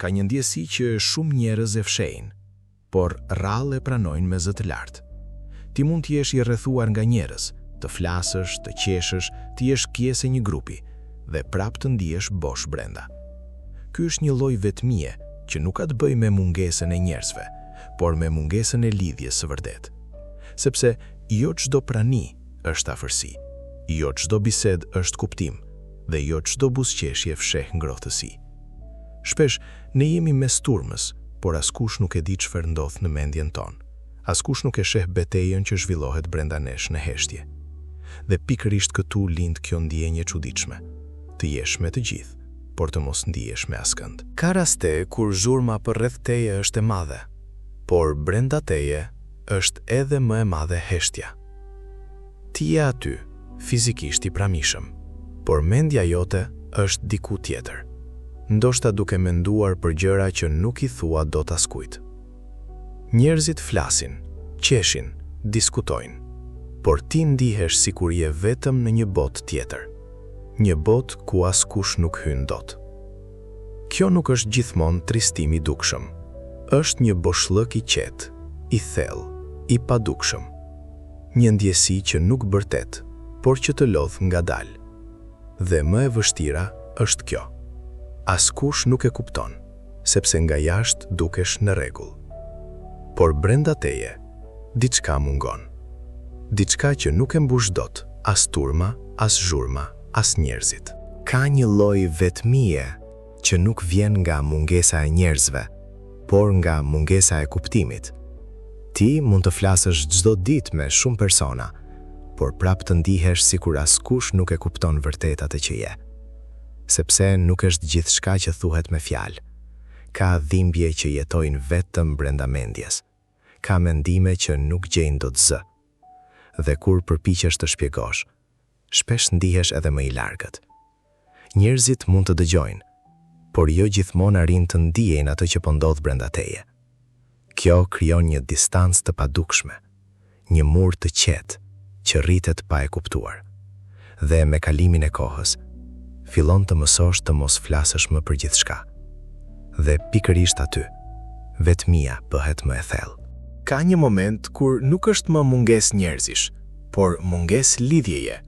ka një ndjesi që shumë njerëz e fshehin, por rrallë e pranojnë me zë të lartë. Ti mund të jesh i rrethuar nga njerëz, të flasësh, të qeshësh, të jesh pjesë e një grupi dhe prapë të ndihesh bosh brenda. Ky është një lloj vetmie që nuk ka të bëjë me mungesën e njerëzve, por me mungesën e lidhjes së vërtetë. Sepse jo çdo prani është afërsi, jo çdo bisedë është kuptim dhe jo çdo buzëqeshje fsheh ngrohtësi. Shpesh ne jemi mes turmës, por askush nuk e di çfarë ndodh në mendjen tonë. Askush nuk e sheh betejën që zhvillohet brenda nesh në heshtje. Dhe pikërisht këtu lind kjo ndjenjë e çuditshme. Të jesh me të gjithë, por të mos ndihesh me askënd. Ka raste kur zhurma përreth teje është e madhe, por brenda teje është edhe më e madhe heshtja. Ti je aty, fizikisht i pramishëm, por mendja jote është diku tjetër. Ndoshta duke menduar për gjëra që nuk i thua dot askujt. Njerëzit flasin, qeshin, diskutojnë, por ti ndihesh sikur je vetëm në një botë tjetër. Një botë ku askush nuk hyn dot. Kjo nuk është gjithmonë tristim i dukshëm. Është një boshllëk i qetë, i thellë, i padukshëm. Një ndjesi që nuk bërtet, por që të lodh ngadalë. Dhe më e vështira është kjo. Askush nuk e kupton, sepse nga jashtë dukesh në rregull. Por brenda teje, diçka mungon. Diçka që nuk e mbush dot, as turma, as zhurma, as njerëzit. Ka një lloj vetmie që nuk vjen nga mungesa e njerëzve, por nga mungesa e kuptimit. Ti mund të flasësh çdo ditë me shumë persona, por prapë të ndihesh sikur askush nuk e kupton vërtet atë që je. Sepse nuk është gjithçka që thuhet me fjalë. Ka dhimbje që jetojnë vetëm brenda mendjes. Ka mendime që nuk gjejnë dot zë. Dhe kur përpiqesh të shpjegosh, shpesh ndihesh edhe më i largët. Njerëzit mund të dëgjojnë, por jo gjithmonë arrin të ndijejnë atë që po ndodh brenda teje. Kjo krijon një distancë të padukshme, një mur të qetë që rritet pa e kuptuar. Dhe me kalimin e kohës, fillon të mësosh të mos flasësh më për gjithçka. Dhe pikërisht aty, vetmia bëhet më e thellë. Ka një moment kur nuk është më mungesë njerëzish, por mungesë lidhjeje.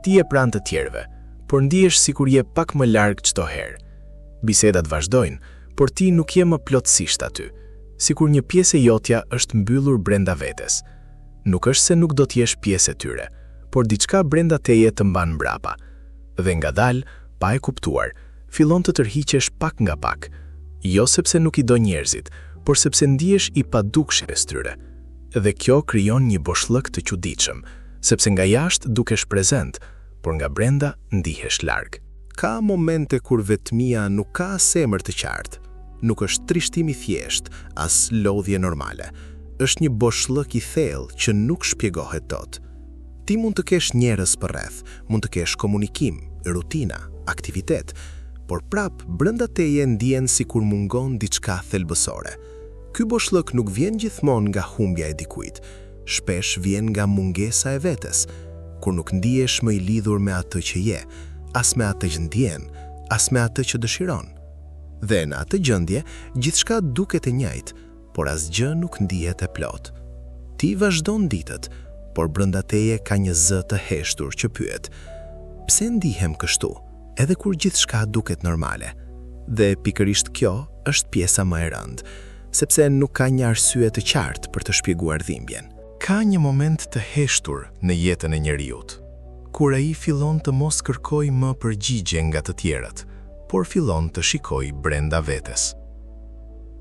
Ti je pranë të tjerëve, por ndihesh sikur je pak më larg çdo herë. Bisedat vazhdojnë, por ti nuk je më plotësisht aty, sikur një pjesë e jotja është mbyllur brenda vetes. Nuk është se nuk do të jesh pjesë e tyre, por diçka brenda teje të mban mbrapa. Dhe ngadalë, pa e kuptuar, fillon të tërhiqesh pak nga pak, jo sepse nuk i do njerëzit, por sepse ndihesh i padukshëm mes tyre. Dhe kjo krijon një boshllëk të çuditshëm, sepse nga jashtë dukesh prezent, por nga brenda ndihesh larg. Ka momente kur vetmia nuk ka as emër të qartë, nuk është trishtim i thjesht, as lodhje normale. Është një boshllëk i thellë që nuk shpjegohet dot. Ti mund të kesh njerëz përreth, mund të kesh komunikim, rutina, aktivitet, por prap brenda teje ndjen sikur mungon diçka thelbësore. Ky boshllëk nuk vjen gjithmonë nga humbja e dikujt, shpesh vjen nga mungesa e vetes, kur nuk ndihesh më i lidhur me atë që je, as me atë që ndjen, as me atë që dëshiron. Dhe në atë gjendje, gjithçka duket e njëjtë, por asgjë nuk ndihet e plot. Ti vazhdon ditët, por brenda teje ka një zë të heshtur që pyet: pse ndihem kështu, edhe kur gjithçka duket normale? Dhe pikërisht kjo është pjesa më e rëndë, sepse nuk ka një arsye të qartë për të shpjeguar dhimbjen. Ka një moment të heshtur në jetën e njeriut, kur ai fillon të mos kërkoj më përgjigje nga të tjerët, por fillon të shikoj brenda vetes.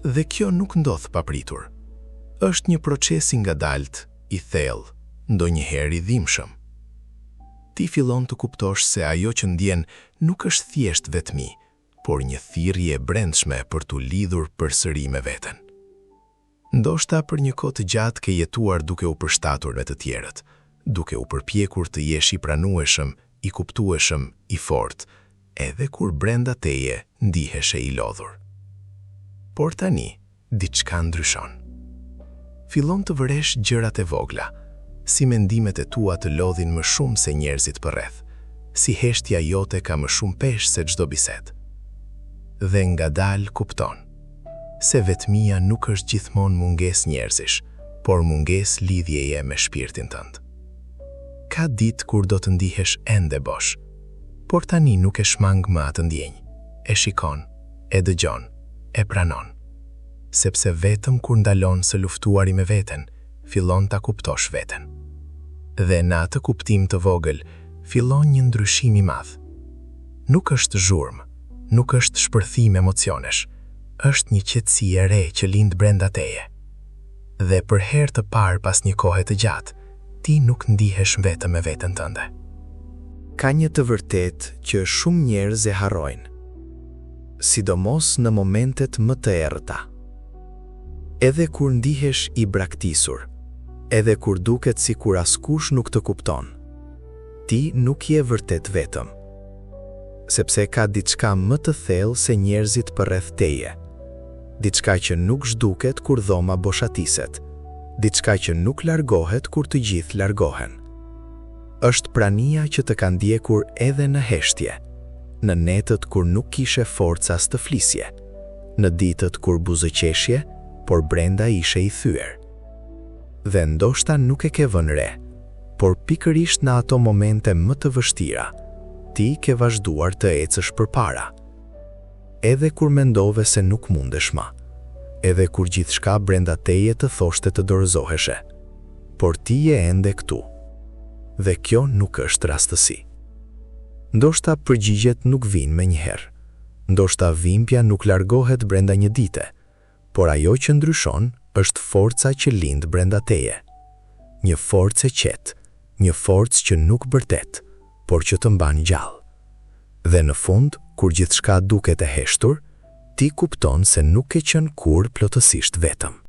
Dhe kjo nuk ndodh papritur. Është një proces i ngadalt, i thellë, ndonjëherë i dhimbshëm. Ti fillon të kuptosh se ajo që ndjen nuk është thjesht vetmi, por një thirrje e brendshme për t'u lidhur përsëri me veten. Ndoshta për një kohë të gjatë ke jetuar duke u përshtatur me të tjerët, duke u përpjekur të jesh i pranueshëm, i kuptueshëm, i fortë, edhe kur brenda teje ndihesh e i lodhur. Por tani, diçka ndryshon. Fillon të vëresh gjërat e vogla, si mendimet e tua të lodhin më shumë se njerëzit përreth, si heshtja jote ka më shumë peshë se çdo bisedë. Dhe ngadalë kupton, se vetmia nuk është gjithmonë mungesë njerëzish, por mungesë lidhjeje me shpirtin tënd. Ka ditë kur do të ndihesh ende bosh, por tani nuk e shmang më atë ndjenjë, e shikon, e dëgjon, e pranon. Sepse vetëm kur ndalon së luftuari me veten, fillon ta kuptosh veten. Dhe në atë kuptim të vogël, fillon një ndryshim i madh. Nuk është zhurmë, nuk është shpërthim emocionesh, është një qetësi e re që lind brenda teje. Dhe për herë të parë pas një kohe të gjatë, ti nuk ndihesh vetëm me veten tënde. Ka një të vërtet që shumë njerëz e harrojnë, sidomos në momentet më të errëta. Edhe kur ndihesh i braktisur, edhe kur duket si kur askush nuk të kupton, ti nuk je vërtet vetëm. Sepse ka diçka më të thellë se njerëzit përreth teje. Diçka që nuk zhduket kur dhoma boshatiset. Diçka që nuk largohet kur të gjithë largohen. Është prania që të ka ndjekur edhe në heshtje, në netët kur nuk kishe forca as të flisje, në ditët kur buzëqeshje, por brenda ishe i thyer. Dhe ndoshta nuk e ke vënë re, por pikërisht në ato momente më të vështira, ti ke vazhduar të ecësh përpara. Edhe kur mendove se nuk mundesh më, edhe kur gjithçka brenda teje të thoshte të dorëzoheshe, por ti je ende këtu. Dhe kjo nuk është rastësi. Ndoshta përgjigjet nuk vinë me njëherë, ndoshta dhimbja nuk largohet brenda një dite, por ajo që ndryshon është forca që lind brenda teje. Një forcë e qetë, një forcë që nuk bërtet, por që të mban gjallë. Dhe në fund, kur gjithçka duket e heshtur, ti kupton se nuk ke qenë kur plotësisht vetëm.